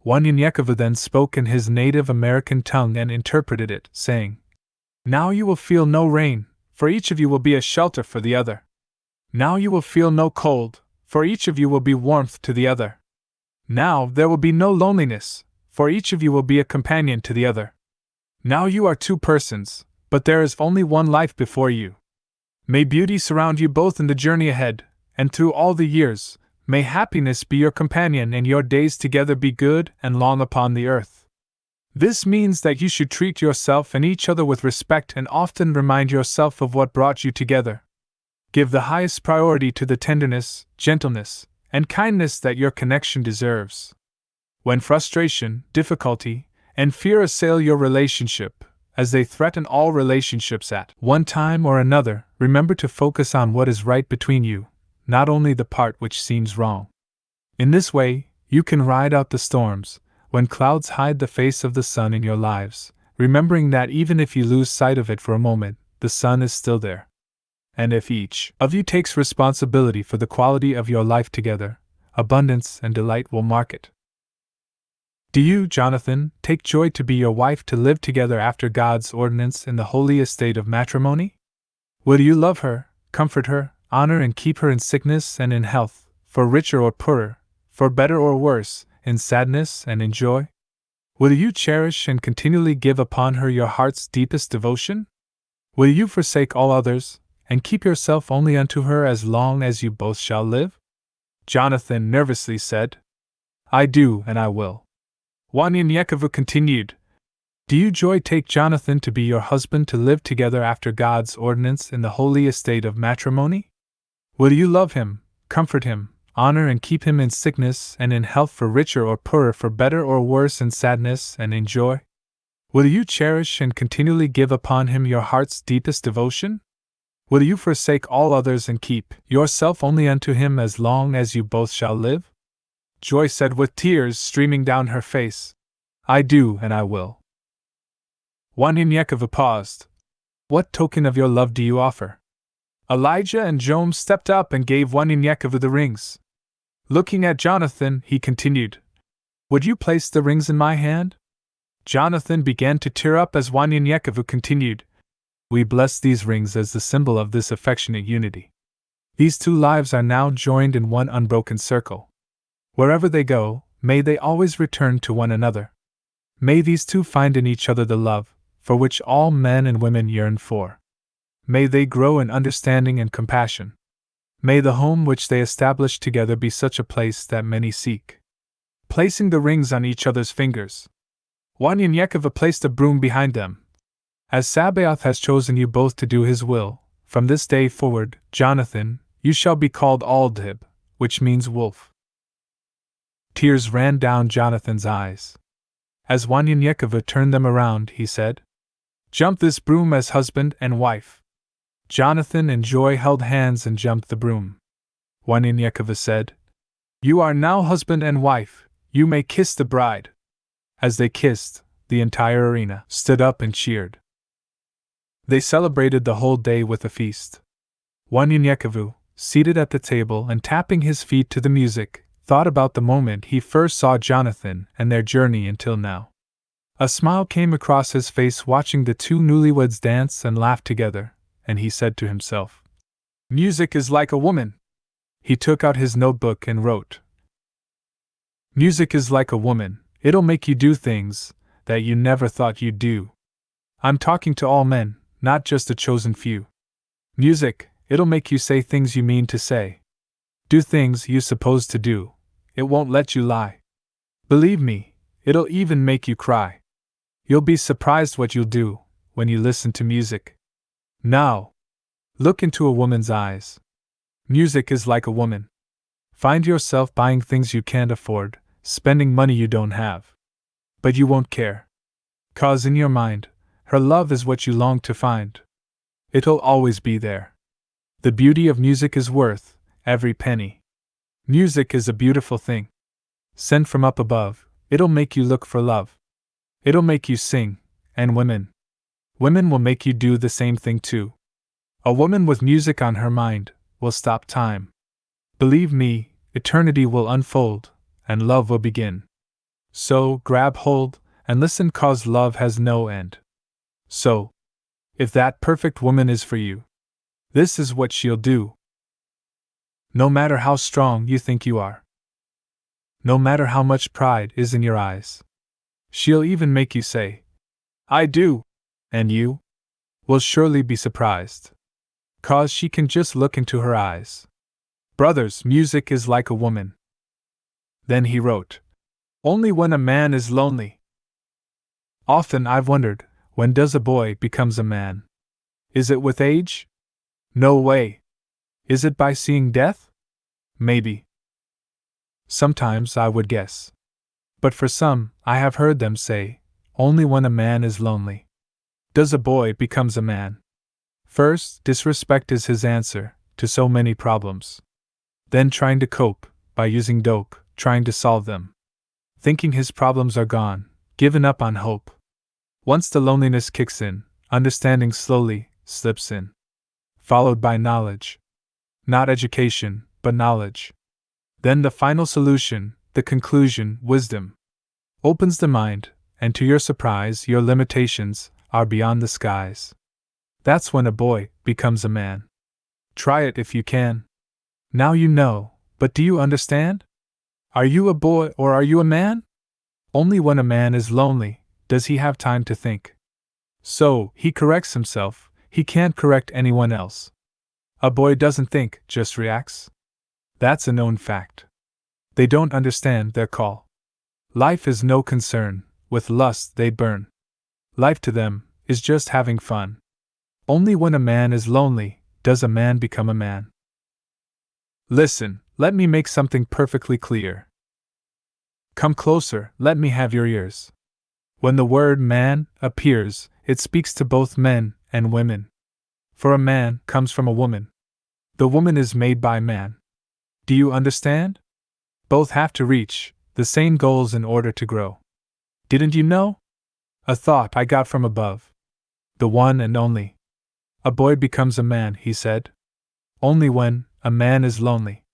Wanyanyekava then spoke in his native American tongue and interpreted it, saying, "Now you will feel no rain, for each of you will be a shelter for the other. Now you will feel no cold, for each of you will be warmth to the other. Now there will be no loneliness, for each of you will be a companion to the other. Now you are two persons, but there is only one life before you. May beauty surround you both in the journey ahead, and through all the years, may happiness be your companion and your days together be good and long upon the earth. This means that you should treat yourself and each other with respect and often remind yourself of what brought you together. Give the highest priority to the tenderness, gentleness, and kindness that your connection deserves. When frustration, difficulty, and fear assail your relationship, as they threaten all relationships at one time or another, remember to focus on what is right between you, not only the part which seems wrong. In this way, you can ride out the storms, when clouds hide the face of the sun in your lives, remembering that even if you lose sight of it for a moment, the sun is still there. And if each of you takes responsibility for the quality of your life together, abundance and delight will mark it. Do you, Jonathan, take joy to be your wife to live together after God's ordinance in the holy estate of matrimony? Will you love her, comfort her, honor and keep her in sickness and in health, for richer or poorer, for better or worse, in sadness and in joy? Will you cherish and continually give upon her your heart's deepest devotion? Will you forsake all others, and keep yourself only unto her as long as you both shall live? Jonathan nervously said, I do and I will. Wanyanyekava continued, Do you joy take Jonathan to be your husband to live together after God's ordinance in the holy estate of matrimony? Will you love him, comfort him, honor and keep him in sickness and in health, for richer or poorer, for better or worse, in sadness and in joy? Will you cherish and continually give upon him your heart's deepest devotion? Will you forsake all others and keep yourself only unto him as long as you both shall live? Joy said with tears streaming down her face, I do and I will. Wanyanyekava paused. What token of your love do you offer? Elijah and Joam stepped up and gave Wanyanyekava the rings. Looking at Jonathan, he continued, Would you place the rings in my hand? Jonathan began to tear up as Wanyanyekava continued, We bless these rings as the symbol of this affectionate unity. These two lives are now joined in one unbroken circle. Wherever they go, may they always return to one another. May these two find in each other the love, for which all men and women yearn for. May they grow in understanding and compassion. May the home which they establish together be such a place that many seek. Placing the rings on each other's fingers, Wanyanyekava placed a broom behind them. As Sabaoth has chosen you both to do his will, from this day forward, Jonathan, you shall be called Aldhib, which means wolf. Tears ran down Jonathan's eyes. As Wanyanyekava turned them around, he said, Jump this broom as husband and wife. Jonathan and Joy held hands and jumped the broom. Wanyanyekava said, You are now husband and wife, you may kiss the bride. As they kissed, the entire arena stood up and cheered. They celebrated the whole day with a feast. Wanyanyekava, seated at the table and tapping his feet to the music, thought about the moment he first saw Jonathan and their journey until now. A smile came across his face watching the two newlyweds dance and laugh together, and he said to himself, Music is like a woman. He took out his notebook and wrote, Music is like a woman, it'll make you do things that you never thought you'd do. I'm talking to all men, not just a chosen few. Music, it'll make you say things you mean to say. Do things you're supposed to do. It won't let you lie. Believe me, it'll even make you cry. You'll be surprised what you'll do when you listen to music. Now, look into a woman's eyes. Music is like a woman. Find yourself buying things you can't afford, spending money you don't have. But you won't care. 'Cause in your mind, her love is what you long to find. It'll always be there. The beauty of music is worth every penny. Music is a beautiful thing. Sent from up above, it'll make you look for love. It'll make you sing, and women will make you do the same thing too. A woman with music on her mind will stop time. Believe me, eternity will unfold, and love will begin. So, grab hold and listen, 'cause love has no end. So, if that perfect woman is for you, this is what she'll do. No matter how strong you think you are, no matter how much pride is in your eyes, she'll even make you say, "I do," and you will surely be surprised, 'cause she can just look into her eyes. Brothers, music is like a woman. Then he wrote, only when a man is lonely. Often I've wondered, when does a boy becomes a man? Is it with age? No way. Is it by seeing death? Maybe. Sometimes I would guess. But for some, I have heard them say, only when a man is lonely does a boy becomes a man. First, disrespect is his answer to so many problems. Then trying to cope by using dope, trying to solve them. Thinking his problems are gone, given up on hope. Once the loneliness kicks in, understanding slowly slips in. Followed by knowledge. Not education, but knowledge. Then the final solution, the conclusion, wisdom. Opens the mind, and to your surprise, your limitations are beyond the skies. That's when a boy becomes a man. Try it if you can. Now you know, but do you understand? Are you a boy or are you a man? Only when a man is lonely does he have time to think. So, he corrects himself, he can't correct anyone else. A boy doesn't think, just reacts. That's a known fact. They don't understand their call. Life is no concern, with lust they burn. Life to them is just having fun. Only when a man is lonely does a man become a man. Listen, let me make something perfectly clear. Come closer, let me have your ears. When the word man appears, it speaks to both men and women. For a man comes from a woman. The woman is made by man. Do you understand? Both have to reach the same goals in order to grow. Didn't you know? A thought I got from above. The one and only. A boy becomes a man, he said. Only when a man is lonely.